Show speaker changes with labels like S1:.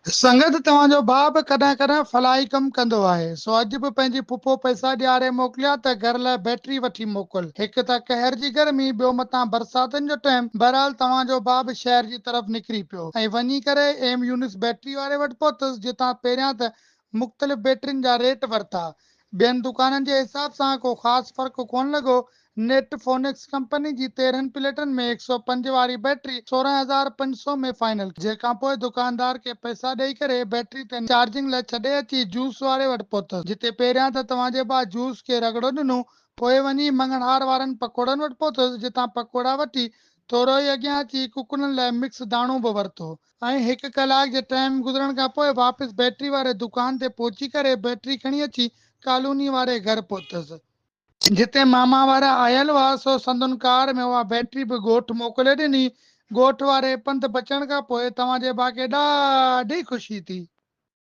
S1: संगत तव्हांजो भाउ बि कॾहिं कॾहिं फलाही कमु कंदो आहे, सो अॼु बि पंहिंजी फुफो पैसा ॾियारे मोकिलिया त घर लाइ बैटरी वठी मोकिल। हिकु त कहर जी गर्मी, ॿियो मथां बरसातुनि जो टाइम। बहरहाल तव्हांजो भाउ बि शहर जी तरफ़ निकिरी पियो ऐं वञी करे एम यूनिस बैटरी वारे वटि पहुतुसि, जितां पहिरियां त मुख़्तलिफ़ बैटरियुनि जा रेट वरिता। ॿियनि दुकाननि जे हिसाब सां को ख़ासि फ़र्क़ु कोन लॻो। नेटफोनिक्स कंपनी जी 13 प्लेटनि में 105 वारी बैटरी 16,500 में फाइनल, जंहिंखां पोइ दुकानदार खे पैसा ॾेई करे बैटरी ते चार्जिंग लाइ छॾे अची जूस वारे वटि पहुतुसि, जिते पहिरियां त तव्हांजे भाउ जूस खे रगड़ो ॾिनो, पोइ वञी मंगणहार वारनि पकोड़नि वटि पहुतुसि, जितां पकोड़ा वठी थोरो ई अॻियां अची कुकुड़नि लाइ मिक्स दाणो बि वरितो ऐं 1 कलाक जे टाइम गुज़रण खां पोइ वापसि बैटरी वारे दुकान ते पहुची करे बैटरी खणी अची कॉलोनी वारे घर पहुतुसि, जिते मामा वारा आयल हुआ। सो संदुन कार में उहा बैटरी बि ॻोठ मोकिले ॾिनी। ॻोठ वारे पंध बचण खां पोइ तव्हांजे भाउ खे ॾाढी ख़ुशी थी।